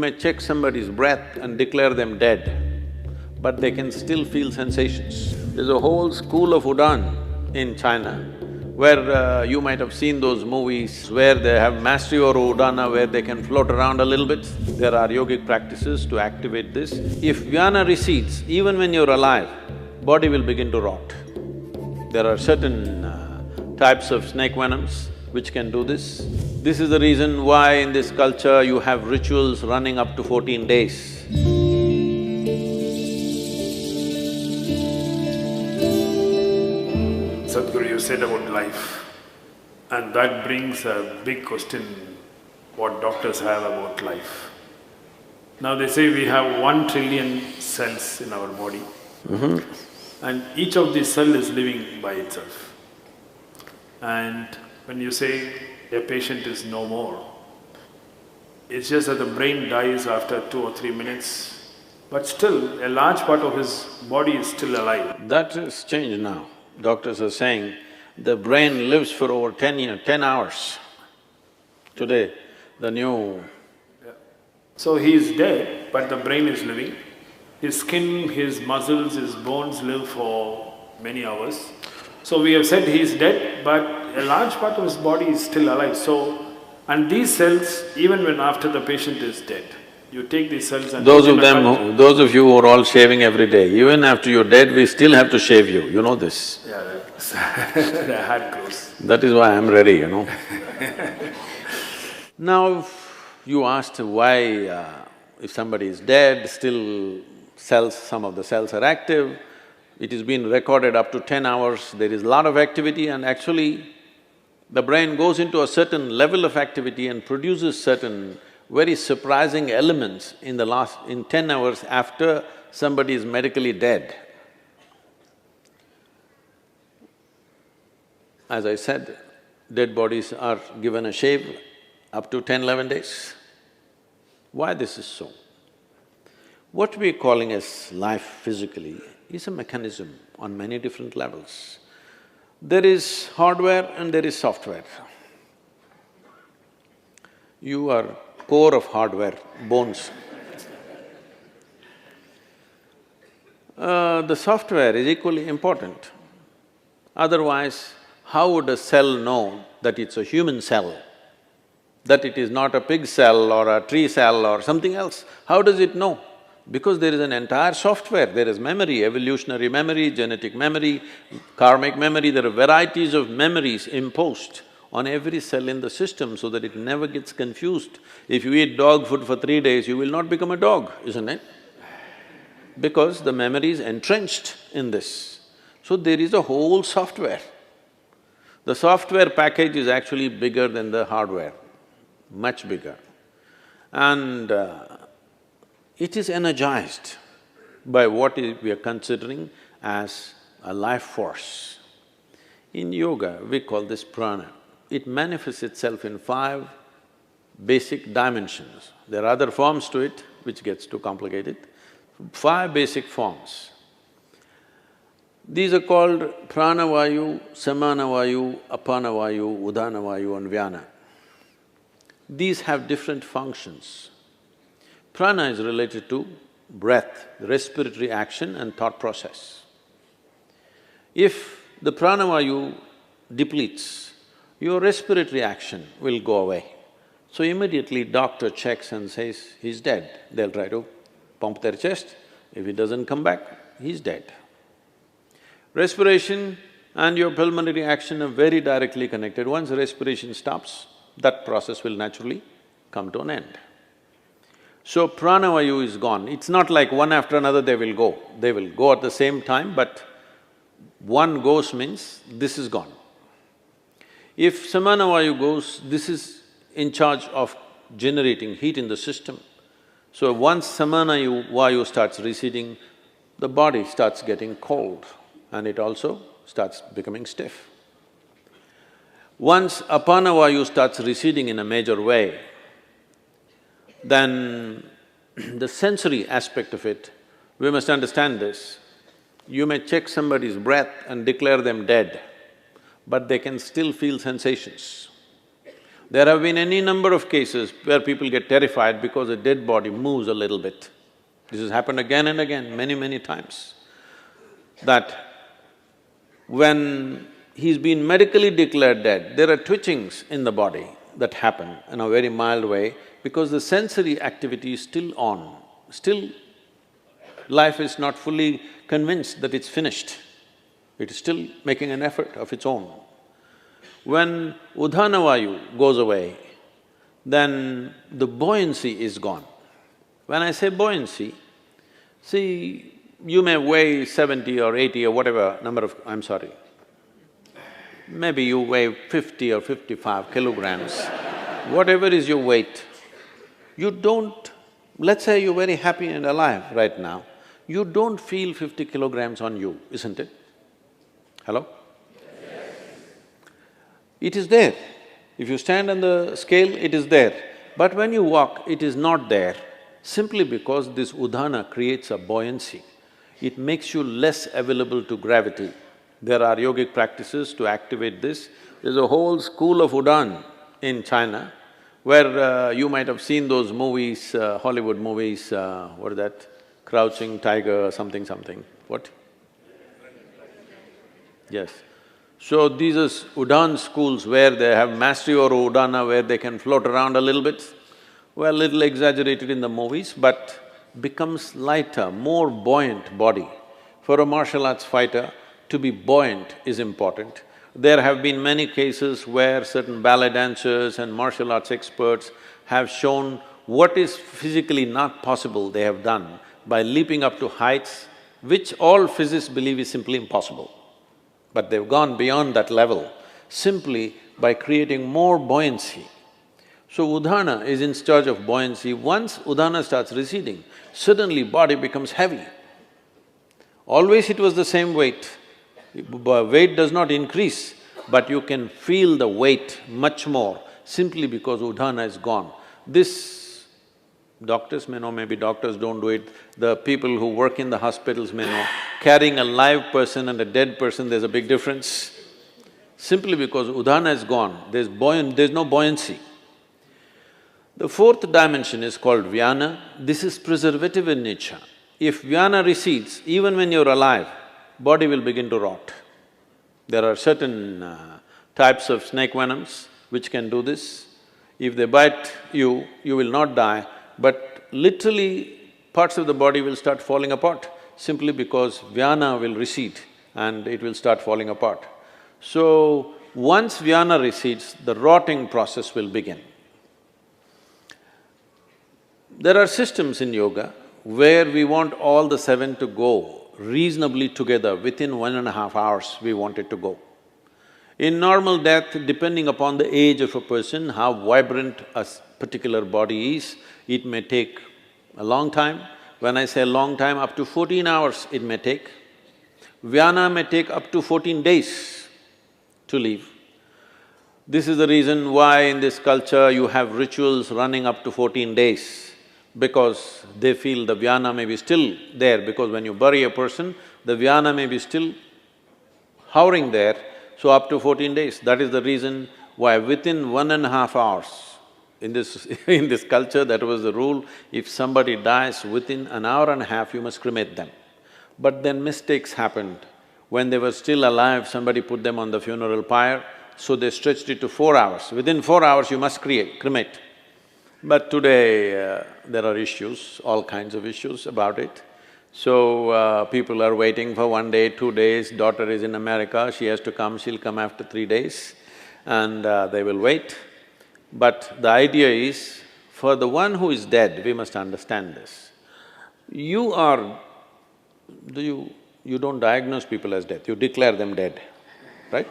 may check somebody's breath and declare them dead, but they can still feel sensations. There's a whole school of Udaan in China, where you might have seen those movies where they have mastery over Udana, where they can float around a little bit. There are yogic practices to activate this. If jnana recedes, even when you're alive, body will begin to rot. There are certain types of snake venoms which can do this. This is the reason why in this culture you have rituals running up to 14 days. Sadhguru, you said about life, and that brings a big question what doctors have about life. Now they say we have 1 trillion cells in our body, and each of these cells is living by itself. And when you say a patient is no more, it's just that the brain dies after 2 or 3 minutes, but still a large part of his body is still alive. That has changed now. Doctors are saying the brain lives for over 10 hours. Today, the new… So he is dead, but the brain is living. His skin, his muscles, his bones live for many hours. So we have said he is dead, but a large part of his body is still alive. So, and these cells, even when after the patient is dead, you take these cells and… Those of you who are all shaving every day, even after you're dead, we still have to shave you, you know this. Yeah, the hair grows. That is why I'm ready, you know. Now, you asked why if somebody is dead, still some of the cells are active. It has been recorded up to 10 hours, there is a lot of activity, and actually the brain goes into a certain level of activity and produces certain very surprising elements in 10 hours after somebody is medically dead. As I said, dead bodies are given a shave up to 10–11 days. Why this is so? What we're calling as life physically is a mechanism on many different levels. There is hardware and there is software. You are core of hardware, bones. The software is equally important. Otherwise, how would a cell know that it's a human cell, that it is not a pig cell or a tree cell or something else? How does it know? Because there is an entire software, there is memory, evolutionary memory, genetic memory, karmic memory, there are varieties of memories imposed on every cell in the system so that it never gets confused. If you eat dog food for 3 days, you will not become a dog, isn't it? Because the memory is entrenched in this. So there is a whole software. The software package is actually bigger than the hardware, much bigger. And it is energized by what we are considering as a life force. In yoga, we call this prana. It manifests itself in 5 basic dimensions. There are other forms to it, which gets too complicated. 5 basic forms. These are called pranavayu, samanavayu, apanavayu, udanavayu and vyana. These have different functions. Prana is related to breath, respiratory action and thought process. If the pranavayu depletes, your respiratory action will go away. So immediately doctor checks and says, he's dead. They'll try to pump their chest. If it doesn't come back, he's dead. Respiration and your pulmonary action are very directly connected. Once respiration stops, that process will naturally come to an end. So pranavayu is gone. It's not like one after another they will go. They will go at the same time, but one goes means this is gone. If samanavayu goes, this is in charge of generating heat in the system. So once samanavayu starts receding, the body starts getting cold and it also starts becoming stiff. Once apanavayu starts receding in a major way, then the sensory aspect of it, we must understand this. You may check somebody's breath and declare them dead, but they can still feel sensations. There have been any number of cases where people get terrified because a dead body moves a little bit. This has happened again and again, many times. That when he's been medically declared dead, there are twitchings in the body that happen in a very mild way because the sensory activity is still on. Still, life is not fully convinced that it's finished. It is still making an effort of its own. When Udhana Vayu goes away, then the buoyancy is gone. When I say buoyancy, see, you may weigh 70 or 80 or whatever number of… I'm sorry, maybe you weigh 50 or 55 kilograms, whatever is your weight, you don't… let's say you're very happy and alive right now, you don't feel 50 kilograms on you, isn't it? Hello? Yes. It is there. If you stand on the scale, it is there. But when you walk, it is not there, simply because this udhana creates a buoyancy. It makes you less available to gravity. There are yogic practices to activate this. There's a whole school of Udan in China, where you might have seen those movies, Hollywood movies, what is that? Crouching Tiger, something. What? Yes. So these are Udan schools where they have mastery over Udana, where they can float around a little bit. Well, little exaggerated in the movies, but becomes lighter, more buoyant body. For a martial arts fighter, to be buoyant is important. There have been many cases where certain ballet dancers and martial arts experts have shown what is physically not possible they have done by leaping up to heights which all physicists believe is simply impossible. But they've gone beyond that level simply by creating more buoyancy. So Udhana is in charge of buoyancy. Once Udhana starts receding, suddenly body becomes heavy. Always it was the same weight. Weight does not increase, but you can feel the weight much more simply because Udhana is gone. This, doctors may know, maybe doctors don't do it, the people who work in the hospitals may know, carrying a live person and a dead person, there's a big difference. Simply because Udhana is gone, there's no buoyancy. The fourth dimension is called Vyana. This is preservative in nature. If Vyana recedes, even when you're alive, body will begin to rot. There are certain types of snake venoms which can do this. If they bite you, you will not die, but literally parts of the body will start falling apart simply because Vyana will recede and it will start falling apart. So, once Vyana recedes, the rotting process will begin. There are systems in yoga where we want all the seven to go reasonably together, within 1.5 hours we want it to go. In normal death, depending upon the age of a person, how vibrant a particular body is, it may take a long time. When I say long time, up to 14 hours it may take. Vyana may take up to 14 days to leave. This is the reason why in this culture you have rituals running up to 14 days, because they feel the Vyana may be still there, because when you bury a person, the Vyana may be still hovering there, so up to 14 days. That is the reason why within 1.5 hours, in this culture, that was the rule, if somebody dies within an hour and a half, you must cremate them. But then mistakes happened. When they were still alive, somebody put them on the funeral pyre, so they stretched it to 4 hours. Within 4 hours, you must cremate. But today, there are issues, all kinds of issues about it. So, people are waiting for 1 day, 2 days, daughter is in America, she has to come, she'll come after 3 days, and they will wait. But the idea is, for the one who is dead, we must understand this. You don't diagnose people as dead, you declare them dead, right?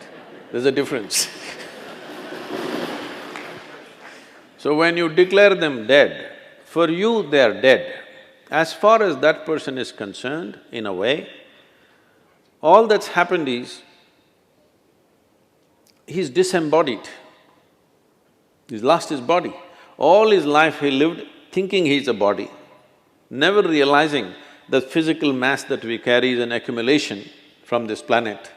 There's a difference. So when you declare them dead, for you they are dead. As far as that person is concerned, in a way, all that's happened is, he's disembodied. He's lost his body. All his life he lived thinking he's a body, never realizing the physical mass that we carry is an accumulation from this planet.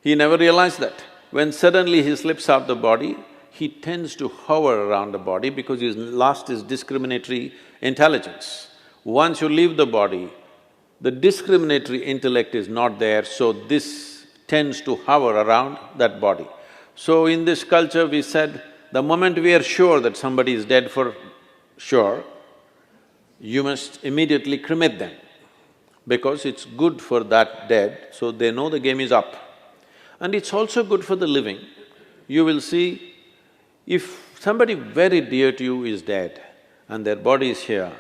He never realized that. When suddenly he slips out the body, he tends to hover around the body because he's lost his discriminatory intelligence. Once you leave the body, the discriminatory intellect is not there, so this tends to hover around that body. So in this culture we said, the moment we are sure that somebody is dead for sure, you must immediately cremate them, because it's good for that dead, so they know the game is up. And it's also good for the living. You will see, if somebody very dear to you is dead and their body is here,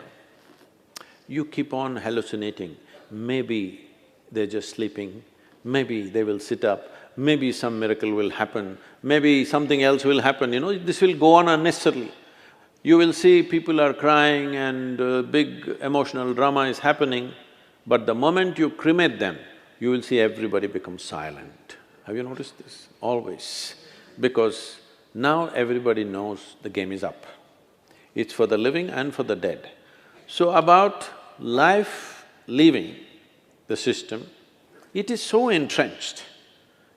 you keep on hallucinating, maybe they're just sleeping, maybe they will sit up, maybe some miracle will happen, maybe something else will happen, this will go on unnecessarily. You will see people are crying and big emotional drama is happening, but the moment you cremate them, you will see everybody become silent. Have you noticed this? Always. Because now everybody knows the game is up. It's for the living and for the dead. So about life leaving the system, it is so entrenched.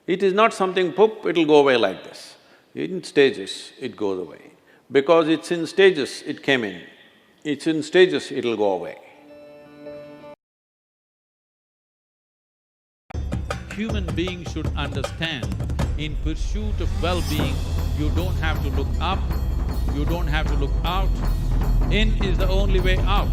It is not something, poop, it'll go away like this. In stages, it goes away. Because it's in stages, it came in. It's in stages, it'll go away. Human beings should understand, in pursuit of well-being, you don't have to look up, you don't have to look out. In is the only way out.